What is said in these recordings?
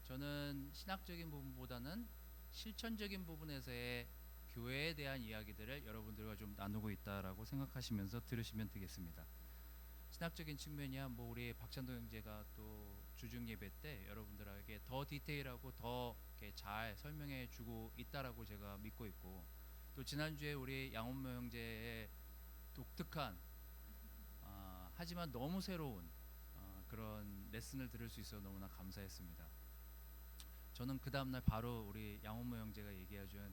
저는 신학적인 부분보다는 실천적인 부분에서의 교회에 대한 이야기들을 여러분들과 좀 나누고 있다라고 생각하시면서 들으시면 되겠습니다. 신학적인 측면이야 뭐 우리 박찬도 형제가 또 주중 예배 때 여러분들에게 더 디테일하고 더 이렇게 잘 설명해 주고 있다라고 제가 믿고 있고, 또 지난주에 우리 양원모 형제의 독특한 하지만 너무 새로운 그런 레슨을 들을 수 있어 너무나 감사했습니다. 저는 그 다음날 바로 우리 양원모 형제가 얘기해준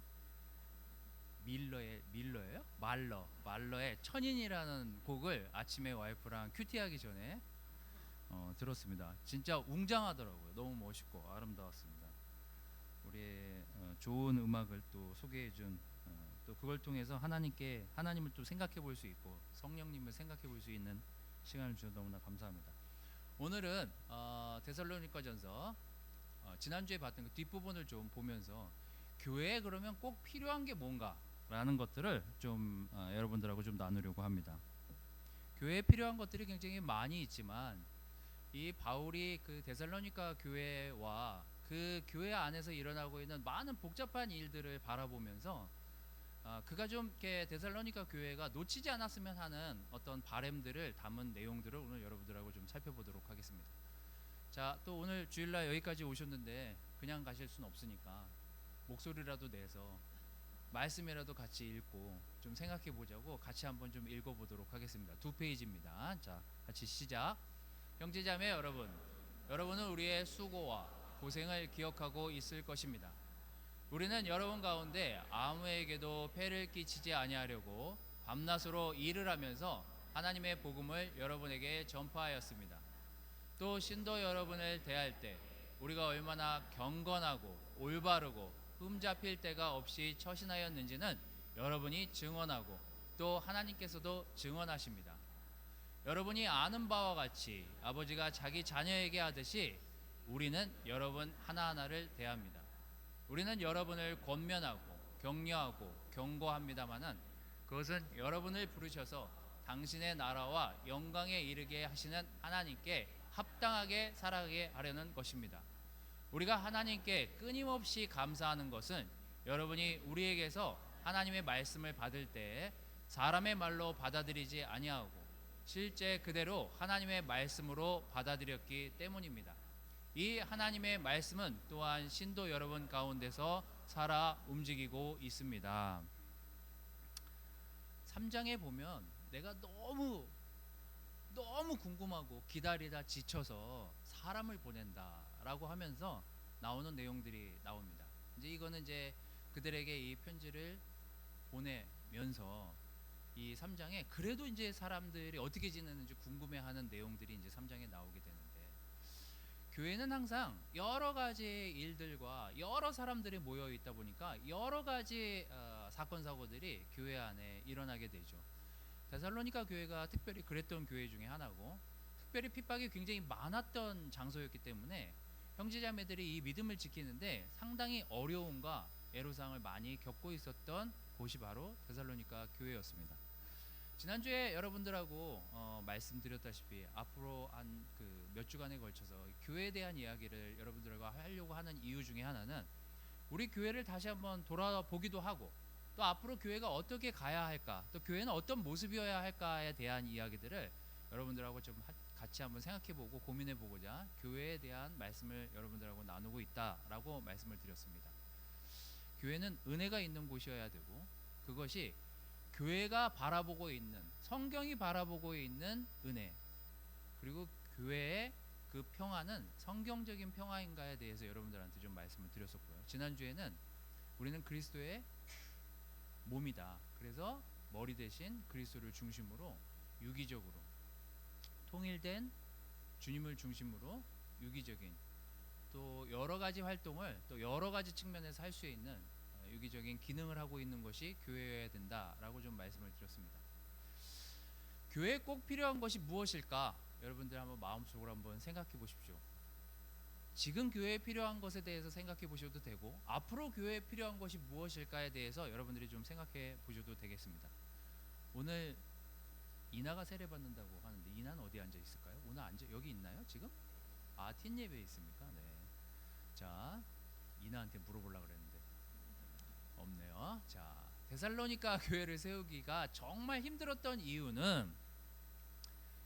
밀러예요? 말러의 천인이라는 곡을 아침에 와이프랑 큐티하기 전에 들었습니다. 진짜 웅장하더라고요. 너무 멋있고 아름다웠습니다. 우리의 좋은 음악을 또 소개해준, 또 그걸 통해서 하나님을 또 생각해 볼 수 있고 성령님을 생각해 볼 수 있는 시간을 주셔서 너무나 감사합니다. 오늘은 데살로니가전서 지난주에 봤던 그 뒷부분을 좀 보면서 교회에 그러면 꼭 필요한 게 뭔가 라는 것들을 좀 여러분들하고 좀 나누려고 합니다. 교회에 필요한 것들이 굉장히 많이 있지만 이 바울이 그 데살로니가 교회와 그 교회 안에서 일어나고 있는 많은 복잡한 일들을 바라보면서 그가 좀 이렇게 데살로니가 교회가 놓치지 않았으면 하는 어떤 바램들을 담은 내용들을 오늘 여러분들하고 좀 살펴보도록 하겠습니다. 자, 또 오늘 주일날 여기까지 오셨는데 그냥 가실 수는 없으니까 목소리라도 내서 말씀이라도 같이 읽고 좀 생각해 보자고 같이 한번 좀 읽어보도록 하겠습니다. 2페이지입니다. 자, 같이 시작. 형제자매 여러분, 여러분은 우리의 수고와 고생을 기억하고 있을 것입니다. 우리는 여러분 가운데 아무에게도 폐를 끼치지 아니하려고 밤낮으로 일을 하면서 하나님의 복음을 여러분에게 전파하였습니다. 또 신도 여러분을 대할 때 우리가 얼마나 경건하고 올바르고 흠잡힐 데가 없이 처신하였는지는 여러분이 증언하고 또 하나님께서도 증언하십니다. 여러분이 아는 바와 같이 아버지가 자기 자녀에게 하듯이 우리는 여러분 하나하나를 대합니다. 우리는 여러분을 권면하고 격려하고 경고합니다마는 그것은 여러분을 부르셔서 당신의 나라와 영광에 이르게 하시는 하나님께 합당하게 살아가게 하려는 것입니다. 우리가 하나님께 끊임없이 감사하는 것은 여러분이 우리에게서 하나님의 말씀을 받을 때 사람의 말로 받아들이지 아니하고 실제 그대로 하나님의 말씀으로 받아들였기 때문입니다. 이 하나님의 말씀은 또한 신도 여러분 가운데서 살아 움직이고 있습니다. 3장에 보면 내가 너무 궁금하고 기다리다 지쳐서 사람을 보낸다라고 하면서 나오는 내용들이 나옵니다. 이제 이거는 이제 그들에게 이 편지를 보내면서 이 3장에 그래도 이제 사람들이 어떻게 지내는지 궁금해하는 내용들이 이제 3장에 나오게 되는데, 교회는 항상 여러 가지 일들과 여러 사람들이 모여 있다 보니까 여러 가지 사건 사고들이 교회 안에 일어나게 되죠. 데살로니가 교회가 특별히 그랬던 교회 중에 하나고 특별히 핍박이 굉장히 많았던 장소였기 때문에 형제자매들이 이 믿음을 지키는데 상당히 어려움과 애로사항을 많이 겪고 있었던 곳이 바로 데살로니가 교회였습니다. 지난주에 여러분들하고 말씀드렸다시피 앞으로 한 그 몇 주간에 걸쳐서 교회에 대한 이야기를 여러분들과 하려고 하는 이유 중에 하나는 우리 교회를 다시 한번 돌아보기도 하고 또 앞으로 교회가 어떻게 가야 할까, 또 교회는 어떤 모습이어야 할까에 대한 이야기들을 여러분들하고 좀 같이 한번 생각해보고 고민해보고자 교회에 대한 말씀을 여러분들하고 나누고 있다라고 말씀을 드렸습니다. 교회는 은혜가 있는 곳이어야 되고 그것이 교회가 바라보고 있는, 성경이 바라보고 있는 은혜, 그리고 교회의 그 평화는 성경적인 평화인가에 대해서 여러분들한테 좀 말씀을 드렸었고요. 지난주에는 우리는 그리스도의 몸이다. 그래서 머리 대신 그리스도를 중심으로 유기적으로 통일된 주님을 중심으로 유기적인 또 여러 가지 활동을 또 여러 가지 측면에서 할 수 있는 유기적인 기능을 하고 있는 것이 교회여야 된다라고 좀 말씀을 드렸습니다. 교회에 꼭 필요한 것이 무엇일까? 여러분들 한번 마음속으로 한번 생각해 보십시오. 지금 교회에 필요한 것에 대해서 생각해 보셔도 되고 앞으로 교회에 필요한 것이 무엇일까에 대해서 여러분들이 좀 생각해 보셔도 되겠습니다. 오늘 이나가 세례 받는다고 하는데 이나는 어디 앉아 있을까요? 오늘 여기 있나요 지금? 팀 예배에 있습니까? 네. 자, 이나한테 물어보려고 그랬는데 없네요. 자, 데살로니가 교회를 세우기가 정말 힘들었던 이유는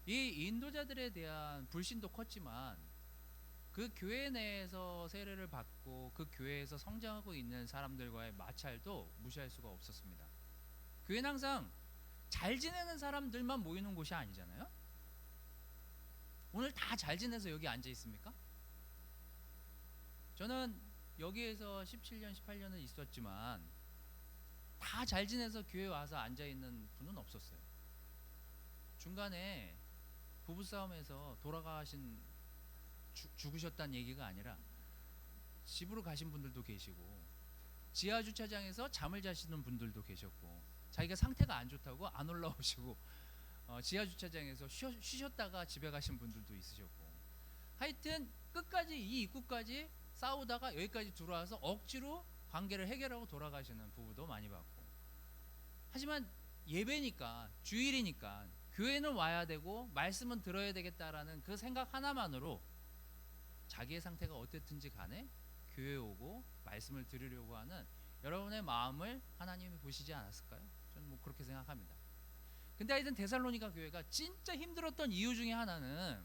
이 인도자들에 대한 불신도 컸지만 그 교회 내에서 세례를 받고 그 교회에서 성장하고 있는 사람들과의 마찰도 무시할 수가 없었습니다. 교회는 항상 잘 지내는 사람들만 모이는 곳이 아니잖아요. 오늘 다 잘 지내서 여기 앉아 있습니까? 저는 여기에서 17년, 18년을 있었지만 다 잘 지내서 교회 와서 앉아 있는 분은 없었어요. 중간에 부부싸움에서 돌아가신 죽으셨다는 얘기가 아니라 집으로 가신 분들도 계시고 지하 주차장에서 잠을 자시는 분들도 계셨고 자기가 상태가 안 좋다고 안 올라오시고 지하 주차장에서 쉬셨다가 집에 가신 분들도 있으셨고 하여튼 끝까지 이 입구까지 싸우다가 여기까지 들어와서 억지로 관계를 해결하고 돌아가시는 부부도 많이 봤고 하지만 예배니까 주일이니까 교회는 와야 되고 말씀은 들어야 되겠다라는 그 생각 하나만으로 자기의 상태가 어땠든지 간에 교회에 오고 말씀을 들으려고 하는 여러분의 마음을 하나님이 보시지 않았을까요? 저는 뭐 그렇게 생각합니다. 근데 하여튼 데살로니가 교회가 진짜 힘들었던 이유 중에 하나는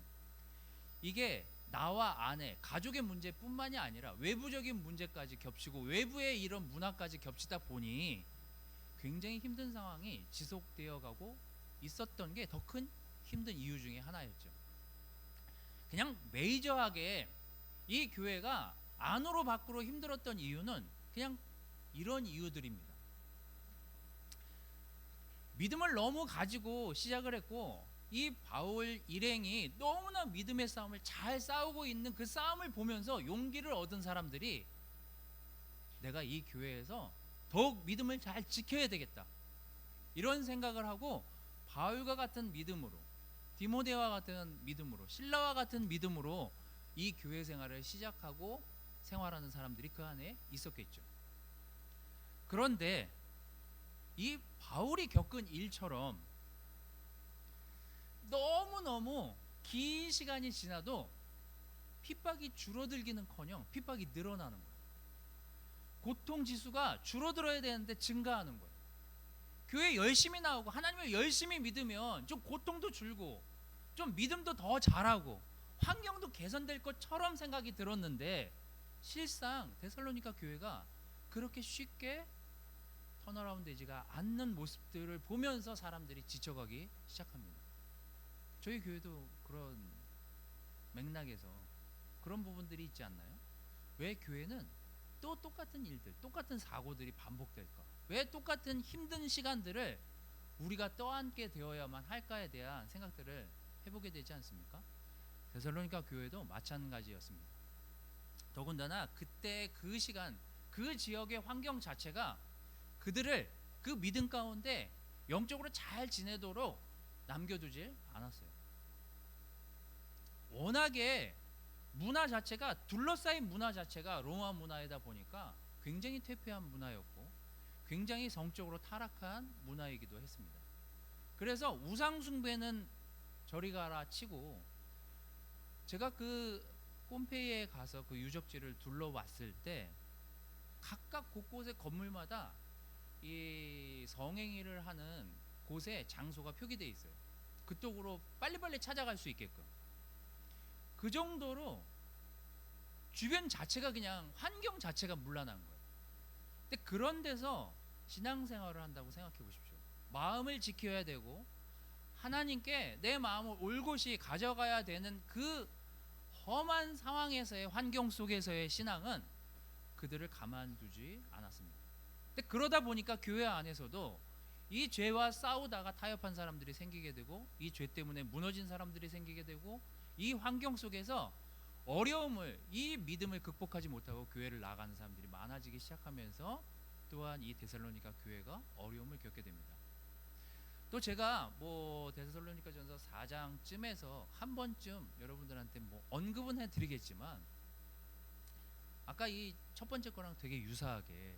이게 나와 아내, 가족의 문제뿐만이 아니라 외부적인 문제까지 겹치고 외부의 이런 문화까지 겹치다 보니 굉장히 힘든 상황이 지속되어 가고 있었던 게 더 큰 힘든 이유 중에 하나였죠. 그냥 메이저하게 이 교회가 안으로 밖으로 힘들었던 이유는 그냥 이런 이유들입니다. 믿음을 너무 가지고 시작을 했고 이 바울 일행이 너무나 믿음의 싸움을 잘 싸우고 있는 그 싸움을 보면서 용기를 얻은 사람들이 내가 이 교회에서 더욱 믿음을 잘 지켜야 되겠다 이런 생각을 하고 바울과 같은 믿음으로 디모데와 같은 믿음으로 실라와 같은 믿음으로 이 교회 생활을 시작하고 생활하는 사람들이 그 안에 있었겠죠. 그런데 이 바울이 겪은 일처럼 너무너무 긴 시간이 지나도 핍박이 줄어들기는커녕 핍박이 늘어나는 거예요. 고통 지수가 줄어들어야 되는데 증가하는 거예요. 교회 열심히 나오고 하나님을 열심히 믿으면 좀 고통도 줄고 좀 믿음도 더 잘하고 환경도 개선될 것처럼 생각이 들었는데 실상 데살로니가 교회가 그렇게 쉽게 턴어라운드 되지가 않는 모습들을 보면서 사람들이 지쳐가기 시작합니다. 저희 교회도 그런 맥락에서 그런 부분들이 있지 않나요? 왜 교회는 또 똑같은 일들, 똑같은 사고들이 반복될까? 왜 똑같은 힘든 시간들을 우리가 떠안게 되어야만 할까에 대한 생각들을 해보게 되지 않습니까? 데살로니가 교회도 마찬가지였습니다. 더군다나 그때 그 시간, 그 지역의 환경 자체가 그들을 그 믿음 가운데 영적으로 잘 지내도록 남겨두질 않았어요. 워낙에 문화 자체가 둘러싸인 문화 자체가 로마 문화이다 보니까 굉장히 퇴폐한 문화였고 굉장히 성적으로 타락한 문화이기도 했습니다. 그래서 우상 숭배는 저리 가라 치고 제가 그 폼페이에 가서 그 유적지를 둘러봤을 때 각각 곳곳의 건물마다 이 성행위를 하는 곳에 장소가 표기되어 있어요. 그쪽으로 빨리빨리 찾아갈 수 있게끔. 그 정도로 주변 자체가 그냥 환경 자체가 문란한 거예요. 근데 그런 데서 신앙생활을 한다고 생각해 보십시오. 마음을 지켜야 되고 하나님께 내 마음을 올곧이 가져가야 되는 그 험한 상황에서의 환경 속에서의 신앙은 그들을 가만두지 않았습니다. 근데 그러다 보니까 교회 안에서도 이 죄와 싸우다가 타협한 사람들이 생기게 되고 이 죄 때문에 무너진 사람들이 생기게 되고 이 환경 속에서 어려움을 이 믿음을 극복하지 못하고 교회를 나가는 사람들이 많아지기 시작하면서 또한 이 데살로니가 교회가 어려움을 겪게 됩니다. 또 제가 뭐 데살로니가전서 4장쯤에서 한 번쯤 여러분들한테 뭐 언급은 해드리겠지만 아까 이 첫 번째 거랑 되게 유사하게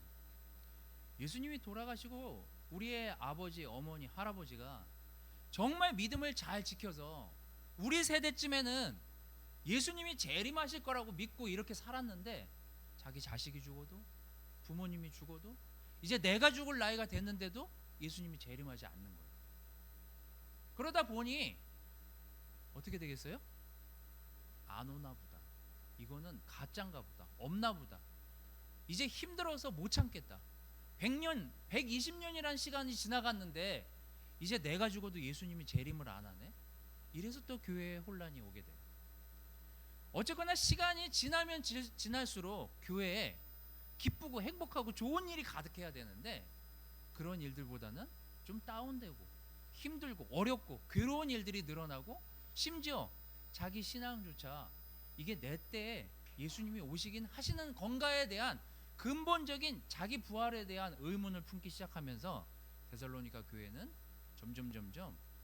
예수님이 돌아가시고 우리의 아버지, 어머니, 할아버지가 정말 믿음을 잘 지켜서 우리 세대쯤에는 예수님이 재림하실 거라고 믿고 이렇게 살았는데 자기 자식이 죽어도 부모님이 죽어도 이제 내가 죽을 나이가 됐는데도 예수님이 재림하지 않는 거예요. 그러다 보니 어떻게 되겠어요? 안 오나 보다. 이거는 가짜인가 보다. 없나 보다. 이제 힘들어서 못 참겠다. 100년, 120년이란 시간이 지나갔는데 이제 내가 죽어도 예수님이 재림을 안 하네. 이래서 또 교회에 혼란이 오게 돼요. 어쨌거나 시간이 지나면 지날수록 교회에 기쁘고 행복하고 좋은 일이 가득해야 되는데 그런 일들보다는 좀 다운되고 힘들고 어렵고 괴로운 일들이 늘어나고 심지어 자기 신앙조차 이게 내 때에 예수님이 오시긴 하시는 건가에 대한 근본적인 자기 부활에 대한 의문을 품기 시작하면서 데살로니가 교회는 점점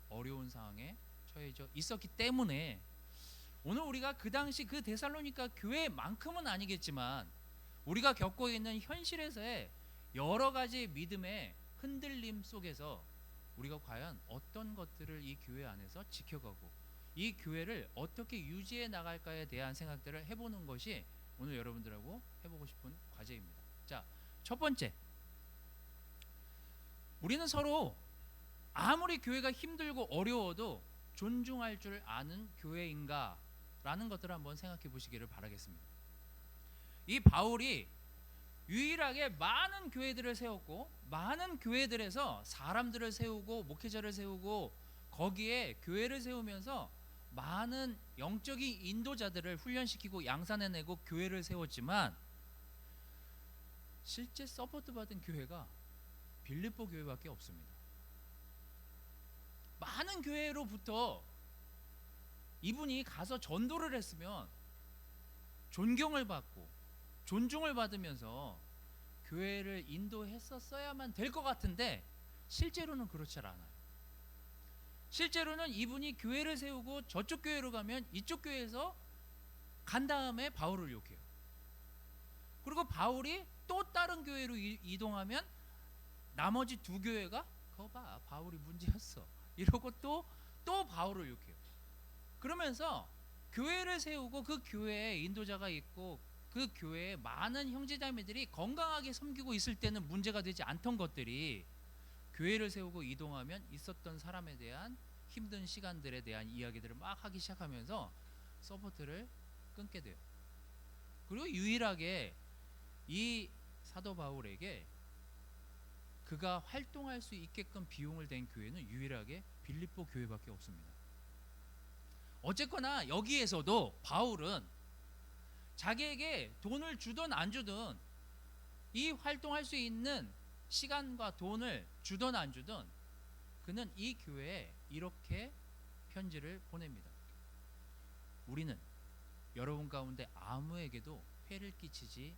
어려운 상황에 처해져 있었기 때문에 오늘 우리가 그 당시 그 데살로니가 교회만큼은 아니겠지만 우리가 겪고 있는 현실에서의 여러 가지 믿음의 흔들림 속에서 우리가 과연 어떤 것들을 이 교회 안에서 지켜가고 이 교회를 어떻게 유지해 나갈까에 대한 생각들을 해보는 것이 오늘 여러분들하고 해보고 싶은 과제입니다. 자, 첫 번째, 우리는 서로 아무리 교회가 힘들고 어려워도 존중할 줄 아는 교회인가 라는 것들을 한번 생각해 보시기를 바라겠습니다. 이 바울이 유일하게 많은 교회들을 세웠고 많은 교회들에서 사람들을 세우고 목회자를 세우고 거기에 교회를 세우면서 많은 영적인 인도자들을 훈련시키고 양산해내고 교회를 세웠지만 실제 서포트 받은 교회가 빌립보 교회밖에 없습니다. 많은 교회로부터 이분이 가서 전도를 했으면 존경을 받고 존중을 받으면서 교회를 인도했었어야만 될 것 같은데 실제로는 그렇지 않아요. 실제로는 이분이 교회를 세우고 저쪽 교회로 가면 이쪽 교회에서 간 다음에 바울을 욕해요. 그리고 바울이 또 다른 교회로 이동하면 나머지 두 교회가 그거 봐 바울이 문제였어 이러고 또 바울을 욕해요. 그러면서 교회를 세우고 그 교회에 인도자가 있고 그 교회에 많은 형제자매들이 건강하게 섬기고 있을 때는 문제가 되지 않던 것들이 교회를 세우고 이동하면 있었던 사람에 대한 힘든 시간들에 대한 이야기들을 막 하기 시작하면서 서포트를 끊게 돼요. 그리고 유일하게 이 사도 바울에게 그가 활동할 수 있게끔 비용을 댄 교회는 유일하게 빌립보 교회밖에 없습니다. 어쨌거나 여기에서도 바울은 자기에게 돈을 주든 안 주든 이 활동할 수 있는 시간과 돈을 주든 안 주든 그는 이 교회에 이렇게 편지를 보냅니다. 우리는 여러분 가운데 아무에게도 폐를 끼치지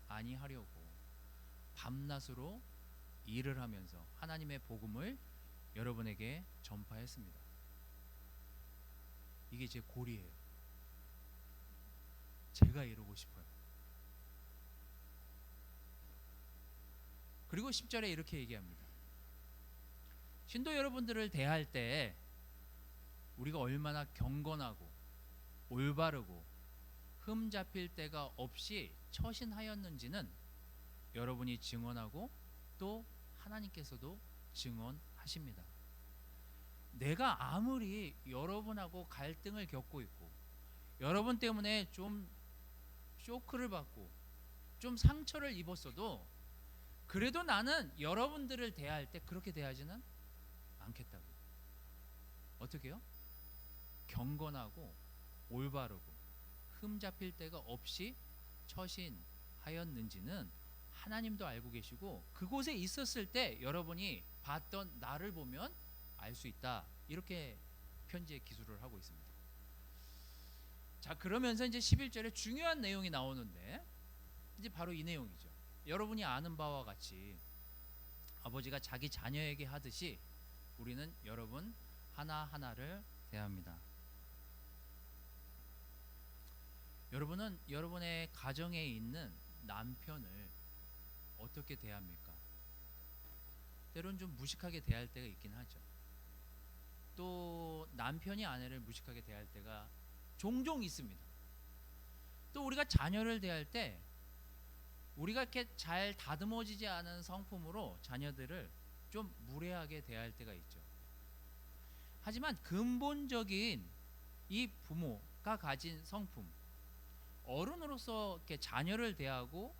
아니하려고 밤낮으로 일을 하면서 하나님의 복음을 여러분에게 전파했습니다. 이게 제 고리예요. 제가 이러고 싶어요. 그리고 10절에 이렇게 얘기합니다. 신도 여러분들을 대할 때 우리가 얼마나 경건하고 올바르고 흠 잡힐 데가 없이 처신하였는지는 여러분이 증언하고 또 하나님께서도 증언하십니다. 내가 아무리 여러분하고 갈등을 겪고 있고 여러분 때문에 좀 쇼크를 받고 좀 상처를 입었어도 그래도 나는 여러분들을 대할 때 그렇게 대하지는 않겠다고. 어떻게 해요? 경건하고 올바르고 흠 잡힐 데가 없이 처신하였는지는 하나님도 알고 계시고 그곳에 있었을 때 여러분이 봤던 나를 보면 알 수 있다. 이렇게 편지에 기술을 하고 있습니다. 자, 그러면서 이제 11절에 중요한 내용이 나오는데 이제 바로 이 내용이죠. 여러분이 아는 바와 같이 아버지가 자기 자녀에게 하듯이 우리는 여러분 하나하나를 대합니다. 여러분은 여러분의 가정에 있는 남편을 어떻게 대합니까? 때론 좀 무식하게 대할 때가 있긴 하죠. 또 남편이 아내를 무식하게 대할 때가 종종 있습니다. 또 우리가 자녀를 대할 때 우리가 이렇게 잘 다듬어지지 않은 성품으로 자녀들을 좀 무례하게 대할 때가 있죠. 하지만 근본적인 이 부모가 가진 성품, 어른으로서 이렇게 자녀를 대하고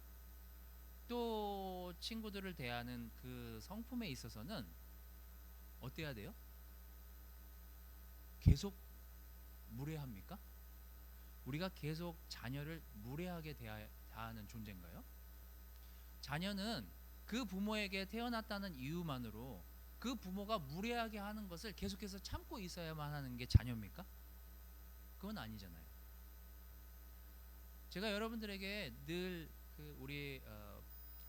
또 친구들을 대하는 그 성품에 있어서는 어때야 돼요? 계속 무례합니까? 우리가 계속 자녀를 무례하게 대하는 존재인가요? 자녀는 그 부모에게 태어났다는 이유만으로 그 부모가 무례하게 하는 것을 계속해서 참고 있어야만 하는 게 자녀입니까? 그건 아니잖아요. 제가 여러분들에게 늘 우리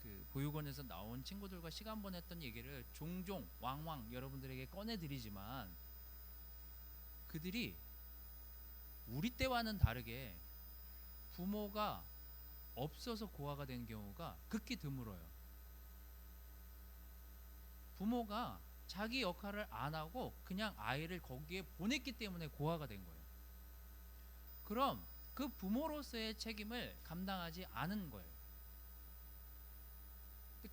그 보육원에서 나온 친구들과 시간 보냈던 얘기를 종종 왕왕 여러분들에게 꺼내드리지만 그들이 우리 때와는 다르게 부모가 없어서 고아가 된 경우가 극히 드물어요. 부모가 자기 역할을 안 하고 그냥 아이를 거기에 보냈기 때문에 고아가 된 거예요. 그럼 그 부모로서의 책임을 감당하지 않은 거예요.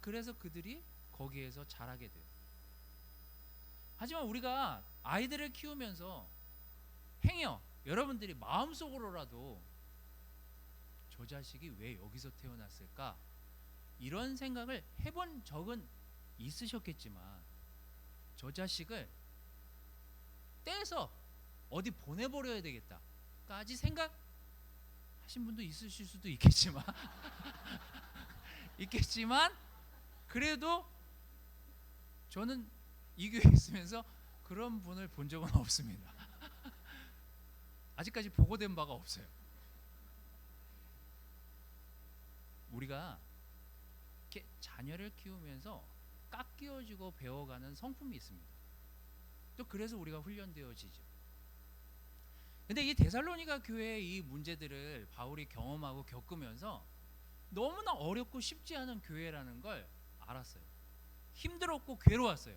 그래서 그들이 거기에서 자라게 돼요. 하지만 우리가 아이들을 키우면서 행여 여러분들이 마음속으로라도 저 자식이 왜 여기서 태어났을까? 이런 생각을 해본 적은 있으셨겠지만 저 자식을 떼서 어디 보내버려야 되겠다까지 생각하신 분도 있으실 수도 있겠지만 그래도 저는 이 교회에 있으면서 그런 분을 본 적은 없습니다. 아직까지 보고된 바가 없어요. 우리가 이렇게 자녀를 키우면서 깎여지고 배워가는 성품이 있습니다. 또 그래서 우리가 훈련되어지죠. 근데 이 데살로니가 교회의 이 문제들을 바울이 경험하고 겪으면서 너무나 어렵고 쉽지 않은 교회라는 걸 알았어요. 힘들었고 괴로웠어요.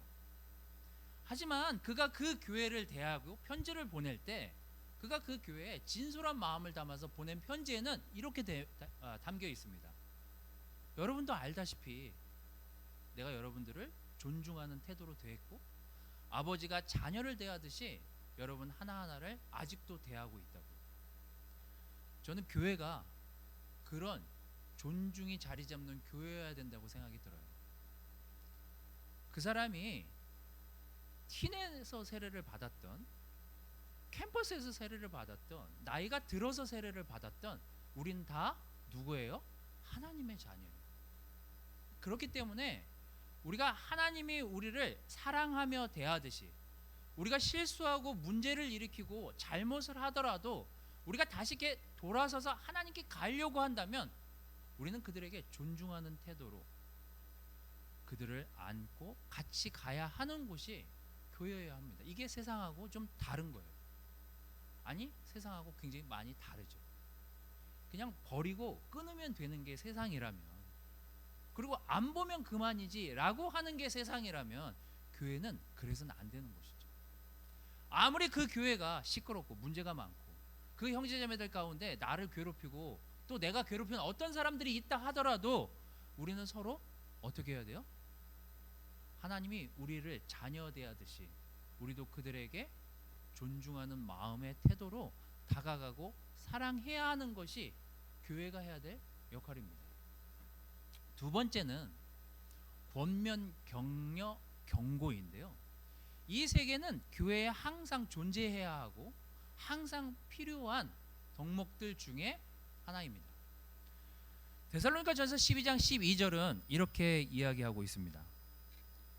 하지만 그가 그 교회를 대하고 편지를 보낼 때 그가 그 교회에 진솔한 마음을 담아서 보낸 편지에는 이렇게 담겨 있습니다. 여러분도 알다시피 내가 여러분들을 존중하는 태도로 대했고 아버지가 자녀를 대하듯이 여러분 하나하나를 아직도 대하고 있다고. 저는 교회가 그런 존중이 자리 잡는 교회여야 된다고 생각이 들어요. 그 사람이 틴에서 세례를 받았던, 캠퍼스에서 세례를 받았던, 나이가 들어서 세례를 받았던 우린 다 누구예요? 하나님의 자녀예요. 그렇기 때문에 우리가 하나님이 우리를 사랑하며 대하듯이 우리가 실수하고 문제를 일으키고 잘못을 하더라도 우리가 다시 이렇게 돌아서서 하나님께 가려고 한다면 우리는 그들에게 존중하는 태도로 그들을 안고 같이 가야 하는 곳이 교회여야 합니다. 이게 세상하고 좀 다른 거예요. 아니, 세상하고 굉장히 많이 다르죠. 그냥 버리고 끊으면 되는 게 세상이라면, 그리고 안 보면 그만이지 라고 하는 게 세상이라면 교회는 그래서는 안 되는 것이죠. 아무리 그 교회가 시끄럽고 문제가 많고 그 형제자매들 가운데 나를 괴롭히고 또 내가 괴롭히는 어떤 사람들이 있다 하더라도 우리는 서로 어떻게 해야 돼요? 하나님이 우리를 자녀 대하듯이 우리도 그들에게 존중하는 마음의 태도로 다가가고 사랑해야 하는 것이 교회가 해야 될 역할입니다. 두 번째는 권면, 격려, 경고인데요. 이 세 개는 교회에 항상 존재해야 하고 항상 필요한 덕목들 중에 하나입니다. 데살로니가전서 12장 12절은 이렇게 이야기하고 있습니다.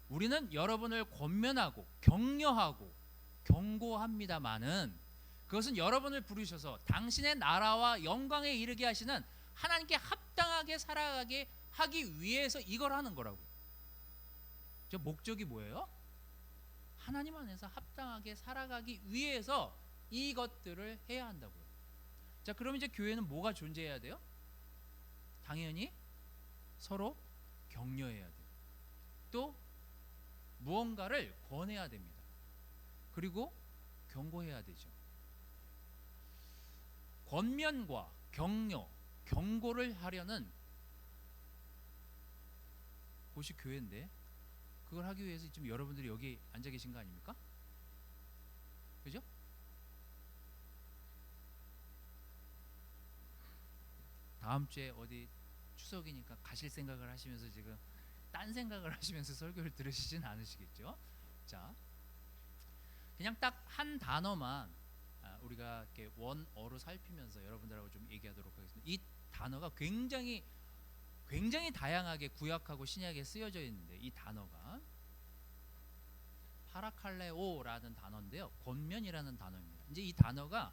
우리는 여러분을 권면하고 격려하고 경고합니다마는 그것은 여러분을 부르셔서 당신의 나라와 영광에 이르게 하시는 하나님께 합당하게 살아가게 하기 위해서 이걸 하는 거라고요. 저 목적이 뭐예요? 하나님 안에서 합당하게 살아가기 위해서 이것들을 해야 한다고요. 자, 그럼 이제 교회는 뭐가 존재해야 돼요? 당연히 서로 격려해야 돼요. 또 무언가를 권해야 됩니다. 그리고 경고해야 되죠. 권면과 격려, 경고를 하려는 곳이 교회인데 그걸 하기 위해서 지금 여러분들이 여기 앉아 계신 거 아닙니까? 그죠? 다음 주에 어디 추석이니까 가실 생각을 하시면서 지금 딴 생각을 하시면서 설교를 들으시진 않으시겠죠? 자, 그냥 딱 한 단어만 우리가 이렇게 원어로 살피면서 여러분들하고 좀 얘기하도록 하겠습니다. 이 단어가 굉장히 다양하게 구약하고 신약에 쓰여져 있는데 이 단어가 파라칼레오라는 단어인데요. 권면이라는 단어입니다. 이제 이 단어가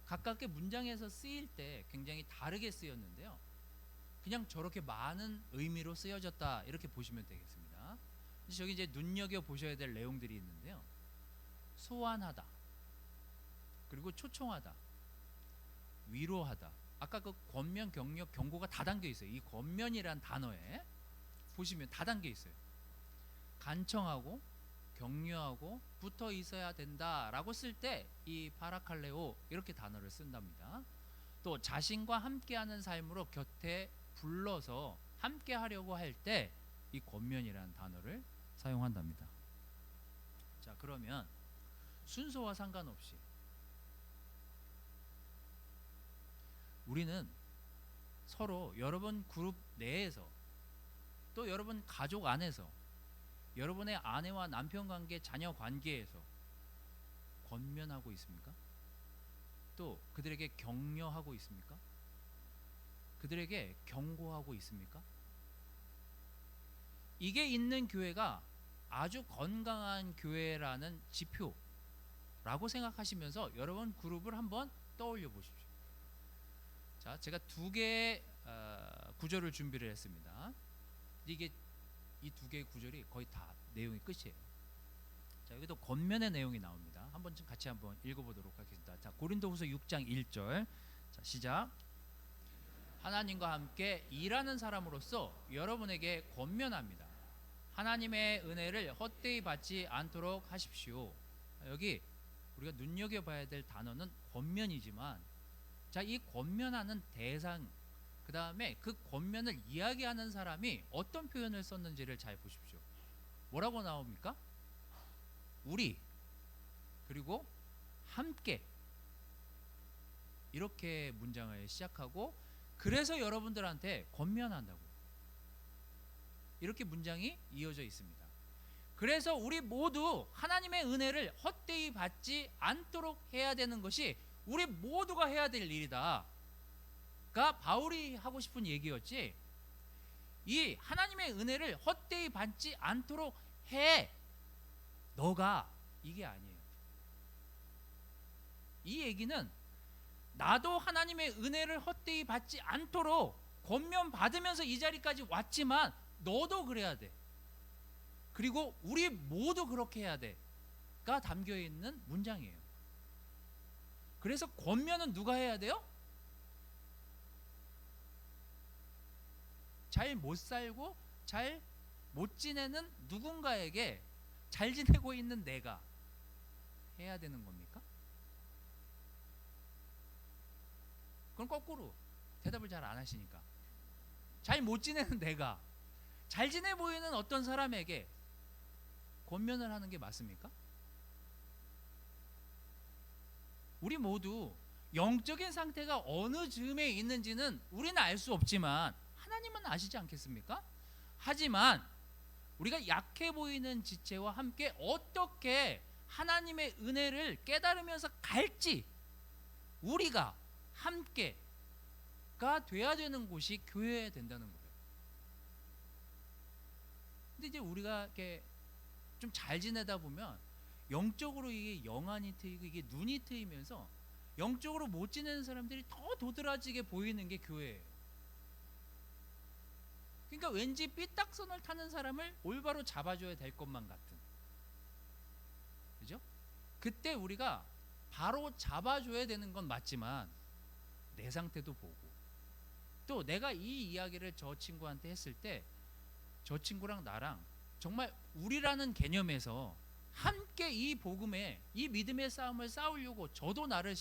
각각의 문장에서 쓰일 때 굉장히 다르게 쓰였는데요. 그냥 저렇게 많은 의미로 쓰여졌다 이렇게 보시면 되겠습니다. 저기 이제 눈여겨 보셔야 될 내용들이 있는데요. 소환하다, 그리고 초청하다, 위로하다. 아까 그 권면, 격려, 경고가 다 담겨 있어요. 이 권면이란 단어에 보시면 다 담겨 있어요. 간청하고 격려하고 붙어 있어야 된다라고 쓸 때 이 파라칼레오 이렇게 단어를 쓴답니다. 또 자신과 함께하는 삶으로 곁에 불러서 함께하려고 할 때 이 권면이라는 단어를 사용한답니다. 자, 그러면 순서와 상관없이 우리는 서로 여러분 그룹 내에서 또 여러분 가족 안에서 여러분의 아내와 남편 관계, 자녀 관계에서 권면하고 있습니까? 또 그들에게 격려하고 있습니까? 그들에게 경고하고 있습니까? 이게 있는 교회가 아주 건강한 교회라는 지표라고 생각하시면서 여러분 그룹을 한번 떠올려 보십시오. 자, 제가 두 개의 구절을 준비를 했습니다. 이게 이 두 개의 구절이 거의 다 내용이 끝이에요. 자, 여기도 권면의 내용이 나옵니다. 한번 좀 같이 한번 읽어보도록 하겠습니다. 자, 고린도후서 6장 1절. 자, 시작. 하나님과 함께 일하는 사람으로서 여러분에게 권면합니다. 하나님의 은혜를 헛되이 받지 않도록 하십시오. 여기 우리가 눈여겨봐야 될 단어는 권면이지만, 자, 이 권면하는 대상, 그 다음에 그 권면을 이야기하는 사람이 어떤 표현을 썼는지를 잘 보십시오. 뭐라고 나옵니까? 우리, 그리고 함께, 이렇게 문장을 시작하고, 그래서 여러분들한테 권면한다고, 이렇게 문장이 이어져 있습니다. 그래서 우리 모두 하나님의 은혜를 헛되이 받지 않도록 해야 되는 것이 우리 모두가 해야 될 일이다 가 바울이 하고 싶은 얘기였지, 이 하나님의 은혜를 헛되이 받지 않도록 해 너가, 이게 아니에요. 이 얘기는 나도 하나님의 은혜를 헛되이 받지 않도록 권면 받으면서 이 자리까지 왔지만 너도 그래야 돼, 그리고 우리 모두 그렇게 해야 돼가 담겨있는 문장이에요. 그래서 권면은 누가 해야 돼요? 잘 못 살고 잘 못 지내는 누군가에게 잘 지내고 있는 내가 해야 되는 겁니까? 그럼 거꾸로 대답을 잘 안 하시니까, 잘 못 지내는 내가 잘 지내 보이는 어떤 사람에게 권면을 하는 게 맞습니까? 우리 모두 영적인 상태가 어느 즈음에 있는지는 우리는 알 수 없지만 하나님은 아시지 않겠습니까? 하지만 우리가 약해 보이는 지체와 함께 어떻게 하나님의 은혜를 깨달으면서 갈지 우리가 함께가 돼야 되는 곳이 교회에 된다는 거예요. 근데 이제 우리가 이렇게 좀 잘 지내다 보면 영적으로 이게 영안이 트이고 이게 눈이 트이면서 영적으로 못 지내는 사람들이 더 도드라지게 보이는 게 교회예요. 그러니까 왠지 삐딱선을 타는 사람을 올바로 잡아줘야 될 것만 같은, 그죠? 그때 우리가 바로 잡아줘야 되는 건 맞지만 내 상태도 보고, 또 내가 이 이야기를 저 친구한테 했을 때 저 친구랑 나랑 정말 우리라는 개념에서 함께 이 복음에, 이 믿음의 싸움을 싸우려고 저도 나를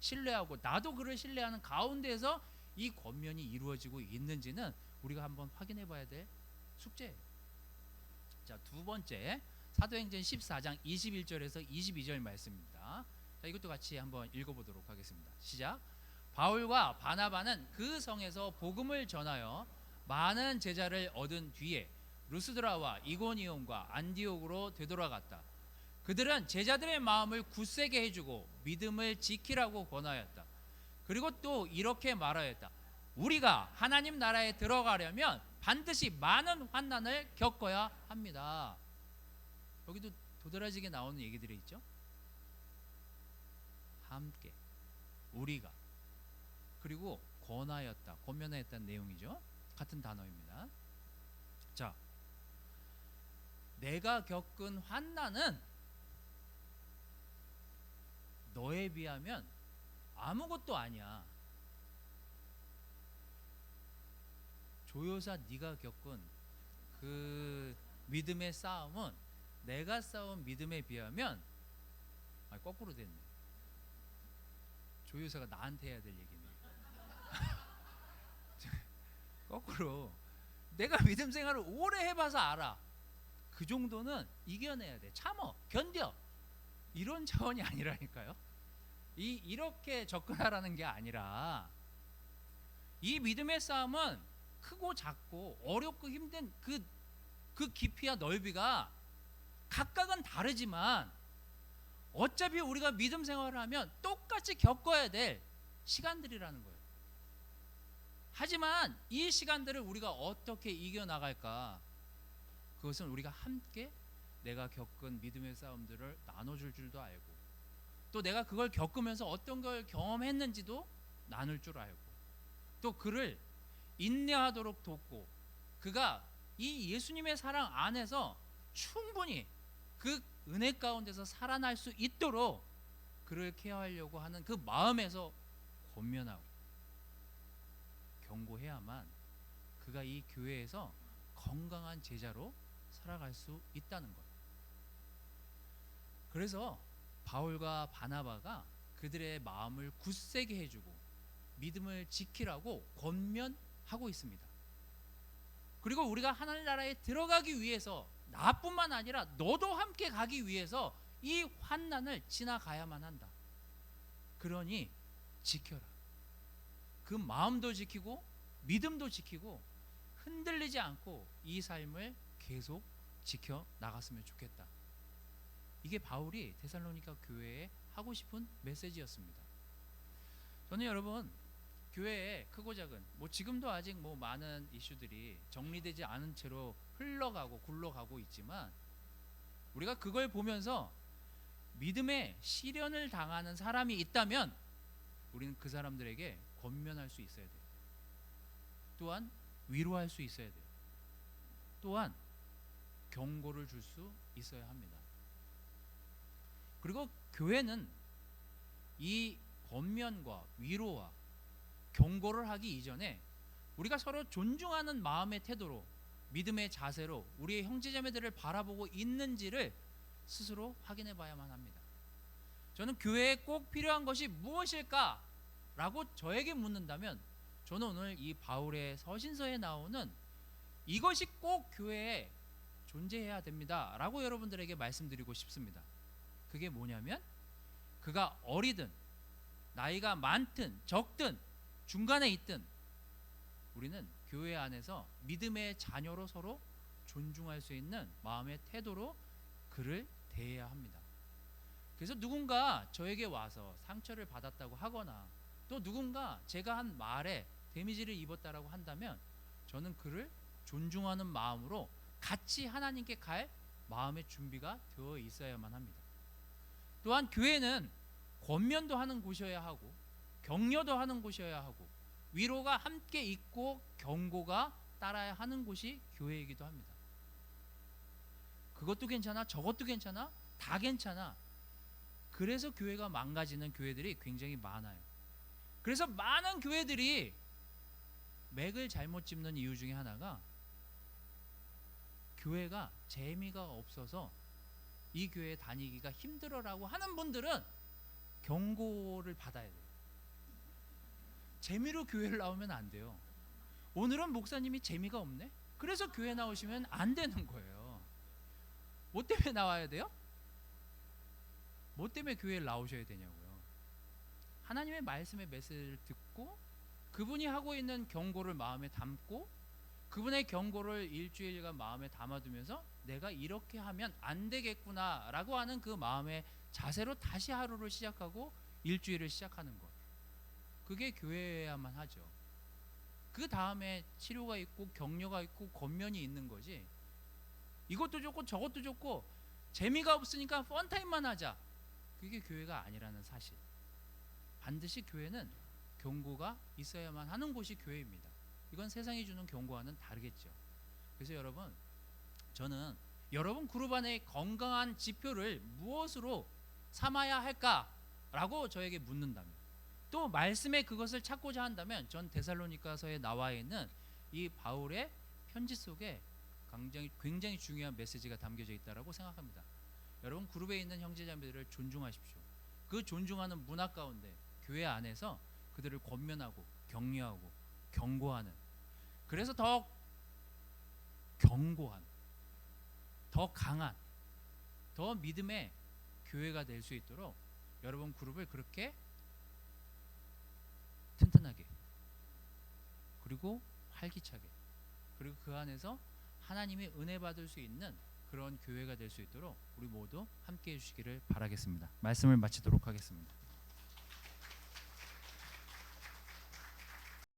신뢰하고 나도 그를 신뢰하는 가운데에서 이 권면이 이루어지고 있는지는 우리가 한번 확인해 봐야 될 숙제예요. 자, 두 번째, 사도행전 14장 21절에서 22절 말씀입니다. 자, 이것도 같이 한번 읽어보도록 하겠습니다. 시작. 바울과 바나바는 그 성에서 복음을 전하여 많은 제자를 얻은 뒤에 루스드라와 이고니온과 안디옥으로 되돌아갔다. 그들은 제자들의 마음을 굳세게 해주고 믿음을 지키라고 권하였다. 그리고 또 이렇게 말하였다. 우리가 하나님 나라에 들어가려면 반드시 많은 환난을 겪어야 합니다. 여기도 도드라지게 나오는 얘기들이 있죠. 함께, 우리가, 그리고 권하였다, 권면하였다는 내용이죠. 같은 단어입니다. 자, 내가 겪은 환난은 너에 비하면 아무것도 아니야. 조효사 네가 겪은 그 믿음의 싸움은 내가 싸운 믿음에 비하면 거꾸로 됐네. 조효사가 나한테 해야 될 얘기네. 거꾸로 내가 믿음 생활을 오래 해봐서 알아. 그 정도는 이겨내야 돼. 참어, 견뎌. 이런 차원이 아니라니까요. 이렇게 접근하라는 게 아니라 이 믿음의 싸움은 크고 작고 어렵고 힘든 그 깊이와 넓이가 각각은 다르지만 어차피 우리가 믿음 생활을 하면 똑같이 겪어야 될 시간들이라는 거예요. 하지만 이 시간들을 우리가 어떻게 이겨나갈까? 그것은 우리가 함께 내가 겪은 믿음의 싸움들을 나눠줄 줄도 알고, 또 내가 그걸 겪으면서 어떤 걸 경험했는지도 나눌 줄 알고, 또 그를 인내하도록 돕고, 그가 이 예수님의 사랑 안에서 충분히 그 은혜 가운데서 살아날 수 있도록 그를 케어하려고 하는 그 마음에서 권면하고 경고해야만 그가 이 교회에서 건강한 제자로 살아갈 수 있다는 것. 그래서 바울과 바나바가 그들의 마음을 굳세게 해주고 믿음을 지키라고 권면하고 있습니다. 그리고 우리가 하나님 나라에 들어가기 위해서 나뿐만 아니라 너도 함께 가기 위해서 이 환난을 지나가야만 한다. 그러니 지켜라. 그 마음도 지키고 믿음도 지키고 흔들리지 않고 이 삶을 계속 지켜 나갔으면 좋겠다. 이게 바울이 데살로니가 교회에 하고 싶은 메시지였습니다. 저는 여러분, 교회에 크고 작은 지금도 아직 많은 이슈들이 정리되지 않은 채로 흘러가고 굴러가고 있지만, 우리가 그걸 보면서 믿음의 시련을 당하는 사람이 있다면 우리는 그 사람들에게 권면할 수 있어야 돼요. 또한 위로할 수 있어야 돼요. 또한 경고를 줄 수 있어야 합니다. 그리고 교회는 이 권면과 위로와 경고를 하기 이전에 우리가 서로 존중하는 마음의 태도로, 믿음의 자세로 우리의 형제자매들을 바라보고 있는지를 스스로 확인해 봐야만 합니다. 저는 교회에 꼭 필요한 것이 무엇일까? 라고 저에게 묻는다면 저는 오늘 이 바울의 서신서에 나오는 이것이 꼭 교회에 존재해야 됩니다 라고 여러분들에게 말씀드리고 싶습니다. 그게 뭐냐면, 그가 어리든 나이가 많든 적든 중간에 있든 우리는 교회 안에서 믿음의 자녀로 서로 존중할 수 있는 마음의 태도로 그를 대해야 합니다. 그래서 누군가 저에게 와서 상처를 받았다고 하거나, 또 누군가 제가 한 말에 데미지를 입었다라고 한다면 저는 그를 존중하는 마음으로 같이 하나님께 갈 마음의 준비가 되어 있어야만 합니다. 또한 교회는 권면도 하는 곳이어야 하고 격려도 하는 곳이어야 하고 위로가 함께 있고 경고가 따라야 하는 곳이 교회이기도 합니다. 그것도 괜찮아, 저것도 괜찮아, 다 괜찮아. 그래서 교회가 망가지는 교회들이 굉장히 많아요. 그래서 많은 교회들이 맥을 잘못 짚는 이유 중에 하나가, 교회가 재미가 없어서 이 교회 다니기가 힘들어라고 하는 분들은 경고를 받아야 돼요. 재미로 교회를 나오면 안 돼요. 오늘은 목사님이 재미가 없네? 그래서 교회 나오시면 안 되는 거예요. 뭐 때문에 나와야 돼요? 뭐 때문에 교회를 나오셔야 되냐고요. 하나님의 말씀의 메시지를 듣고 그분이 하고 있는 경고를 마음에 담고 그분의 경고를 일주일간 마음에 담아두면서 내가 이렇게 하면 안 되겠구나 라고 하는 그 마음의 자세로 다시 하루를 시작하고 일주일을 시작하는 것. 그게 교회여야만 하죠. 그 다음에 치료가 있고 격려가 있고 권면이 있는 거지. 이것도 좋고 저것도 좋고 재미가 없으니까 펀타임만 하자. 그게 교회가 아니라는 사실. 반드시 교회는 경고가 있어야만 하는 곳이 교회입니다. 이건 세상이 주는 경고와는 다르겠죠. 그래서 여러분, 저는 여러분 그룹 안의 건강한 지표를 무엇으로 삼아야 할까라고 저에게 묻는다면, 또 말씀에 그것을 찾고자 한다면, 전 데살로니가서에 나와 있는 이 바울의 편지 속에 굉장히 중요한 메시지가 담겨져 있다라고 생각합니다. 여러분 그룹에 있는 형제자매들을 존중하십시오. 그 존중하는 문화 가운데 교회 안에서 그들을 권면하고 격려하고 경고하는, 그래서 더 견고한, 더 강한, 더 믿음의 교회가 될 수 있도록 여러분 그룹을 그렇게 튼튼하게, 그리고 활기차게, 그리고 그 안에서 하나님의 은혜 받을 수 있는 그런 교회가 될 수 있도록 우리 모두 함께 해주시기를 바라겠습니다. 말씀을 마치도록 하겠습니다.